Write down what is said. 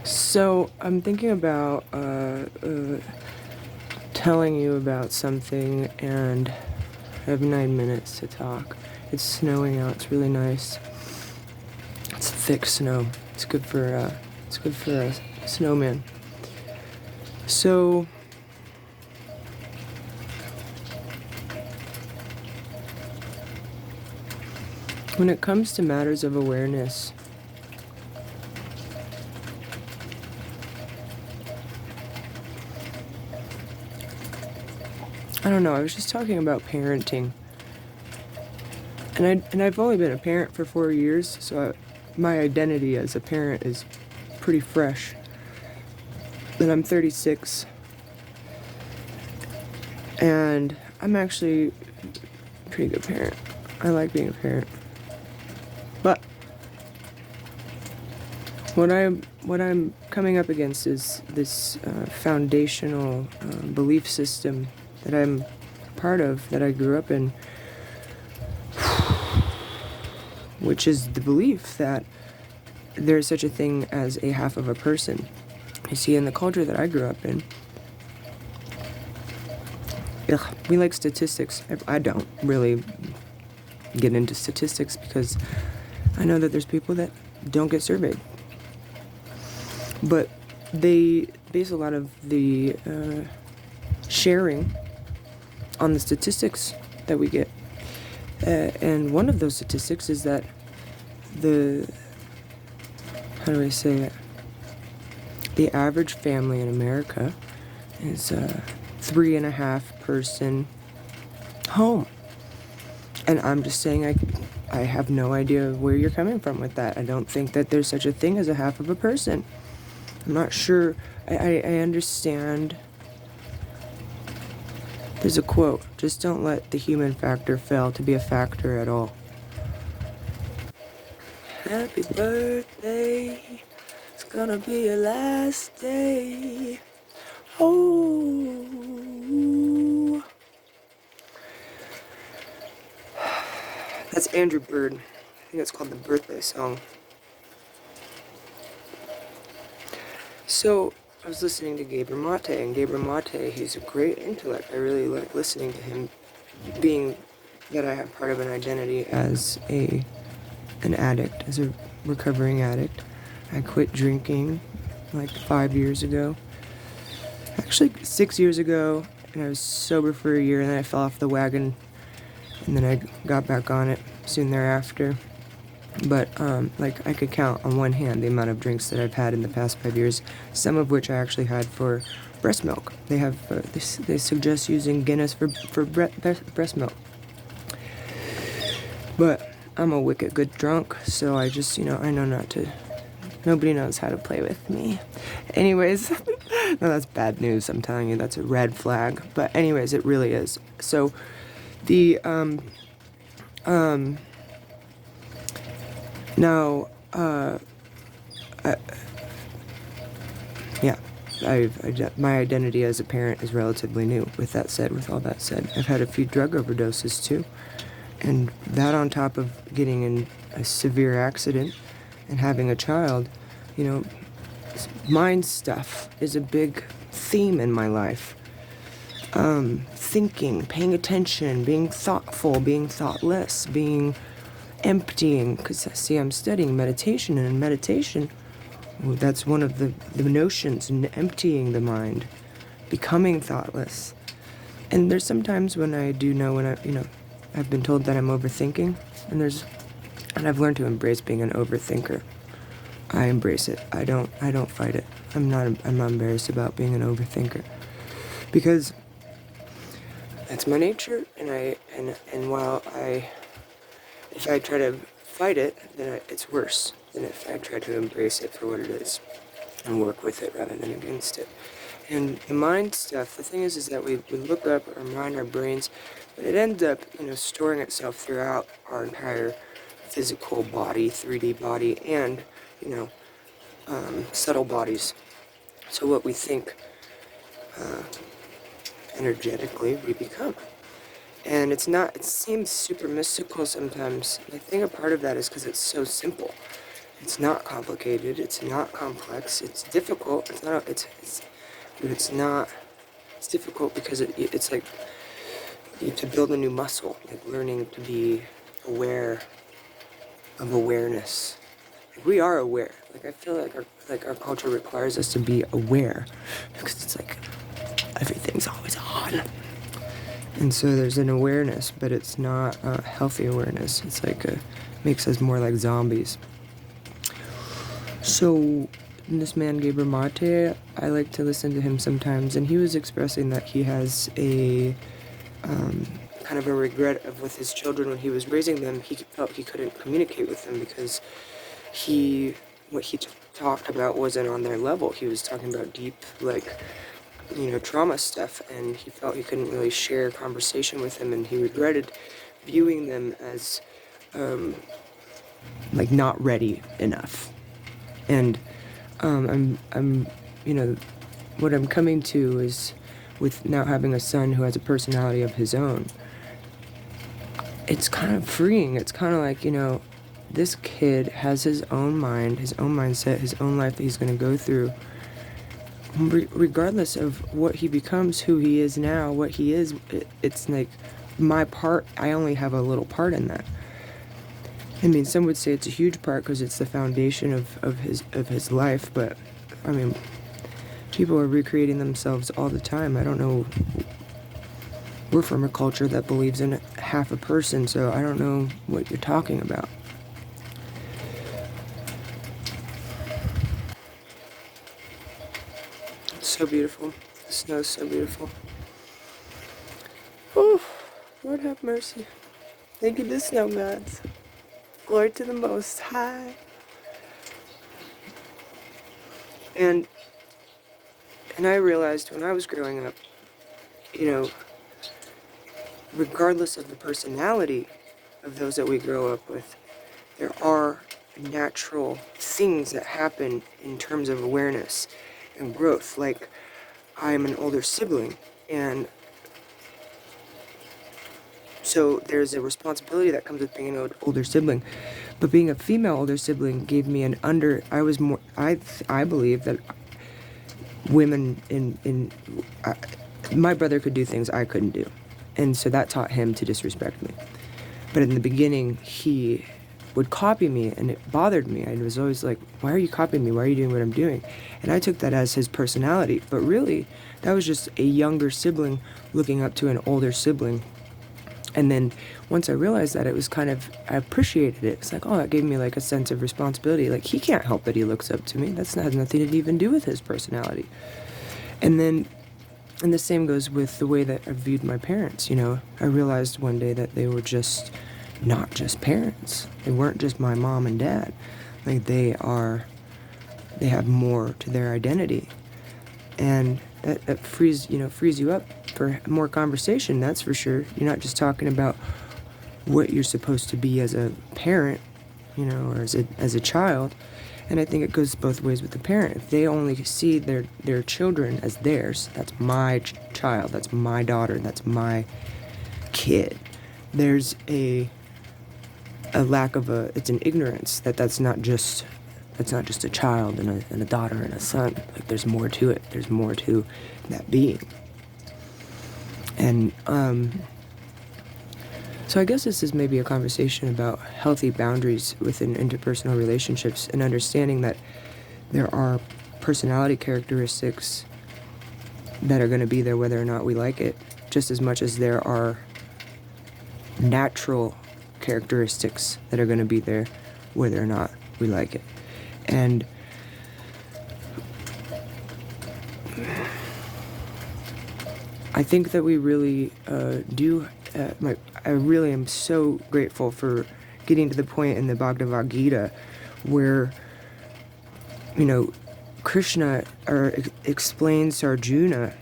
So I'm thinking about telling you about something, and I have 9 minutes to talk. It's snowing out. It's really nice. It's thick snow. It's good for a snowman. So when it comes to matters of awareness, I don't know. I was just talking about parenting, and I've only been a parent for 4 years, so my identity as a parent is pretty fresh. And I'm 36, and I'm actually a pretty good parent. I like being a parent, but what I'm coming up against is this foundational belief system that I'm part of, that I grew up in, which is the belief that there's such a thing as a half of a person. You see, in the culture that I grew up in, we like statistics. I don't really get into statistics because I know that there's people that don't get surveyed. But they base a lot of the sharing on the statistics that we get. And one of those statistics is that how do I say it? The average family in America is a 3.5 person home. And I'm just saying I have no idea where you're coming from with that. I don't think that there's such a thing as a half of a person. I'm not sure. I understand. There's a quote: just don't let the human factor fail to be a factor at all. Happy birthday, it's gonna be your last day. Oh. That's Andrew Bird. I think it's called the birthday song. So I was listening to Gabor Mate, and Gabor Mate, he's a great intellect. I really like listening to him, being that I have part of an identity as an addict, as a recovering addict. I quit drinking like 5 years ago. Actually, 6 years ago, and I was sober for a year, and then I fell off the wagon, and then I got back on it soon thereafter. But like, I could count on one hand the amount of drinks that I've had in the past 5 years, some of which I actually had for breast milk. They have they suggest using Guinness for breast milk. But I'm a wicked good drunk, so I just, I know not to. Nobody knows how to play with me. Anyways, no, that's bad news. I'm telling you, that's a red flag. But anyways, it really is. So the now, yeah, my identity as a parent is relatively new. With all that said, I've had a few drug overdoses too, and that on top of getting in a severe accident and having a child, mind stuff is a big theme in my life. Thinking, paying attention, being thoughtful, being thoughtless, being emptying, because see, I'm studying meditation, and in meditation, that's one of the notions, emptying the mind, becoming thoughtless. And there's some times when I do know when I've been told that I'm overthinking, and I've learned to embrace being an overthinker. I embrace it. I don't fight it. I'm not embarrassed about being an overthinker, because that's my nature, and while if I try to fight it, then it's worse than if I try to embrace it for what it is and work with it rather than against it. And the mind stuff, the thing is that we look up our mind, our brains, but it ends up, storing itself throughout our entire physical body, 3D body, and, subtle bodies. So what we think energetically, we become. And it seems super mystical sometimes. I think a part of that is because it's so simple. It's not complicated. It's not complex. It's difficult. It's not. But it's not. It's difficult because it's like you have to build a new muscle, like learning to be aware of awareness. Like we are aware. Like I feel like our culture requires us to be aware because it's like everything's always on. And so there's an awareness, but it's not a healthy awareness. It's like makes us more like zombies. So this man Gabor Mate, I like to listen to him sometimes, and he was expressing that he has a kind of a regret of with his children when he was raising them. He felt he couldn't communicate with them because what he talked about wasn't on their level. He was talking about deep, like, trauma stuff, and he felt he couldn't really share conversation with them, and he regretted viewing them as like not ready enough. And I'm what I'm coming to is, with now having a son who has a personality of his own, it's kind of freeing. It's kind of like, this kid has his own mind, his own mindset, his own life that he's going to go through. Regardless of what he becomes, who he is now, what he is, it's like my part, I only have a little part in that. I mean, some would say it's a huge part because it's the foundation of his life, but I mean, people are recreating themselves all the time. I don't know. We're from a culture that believes in half a person, so I don't know what you're talking about. It's so beautiful. The snow's so beautiful. Oh, Lord have mercy. Thank you to snow gods. Glory to the Most High. And I realized when I was growing up, regardless of the personality of those that we grow up with, there are natural things that happen in terms of awareness and growth. Like, I'm an older sibling, and so there's a responsibility that comes with being an older sibling. But being a female older sibling gave me I believe that women my brother could do things I couldn't do. And so that taught him to disrespect me. But in the beginning, he would copy me, and it bothered me. I was always like, why are you copying me? Why are you doing what I'm doing? And I took that as his personality. But really, that was just a younger sibling looking up to an older sibling. And then once I realized that, it was I appreciated it. It's like, oh, that gave me like a sense of responsibility. Like, he can't help that he looks up to me. Has nothing to even do with his personality. And the same goes with the way that I viewed my parents. I realized one day that they were just not just parents. They weren't just my mom and dad. Like, they have more to their identity. And that frees you up for more conversation, that's for sure. You're not just talking about what you're supposed to be as a parent, or as a child. And I think it goes both ways with the parent. If they only see their children as theirs, that's my child, that's my daughter, that's my kid. There's a lack of it's an ignorance that's not just a child and a daughter and a son. Like, there's more to it. There's more to that being. And so I guess this is maybe a conversation about healthy boundaries within interpersonal relationships, and understanding that there are personality characteristics that are going to be there whether or not we like it, just as much as there are natural characteristics that are going to be there whether or not we like it. And I think that we really do. I really am so grateful for getting to the point in the Bhagavad Gita where, Krishna explains to Arjuna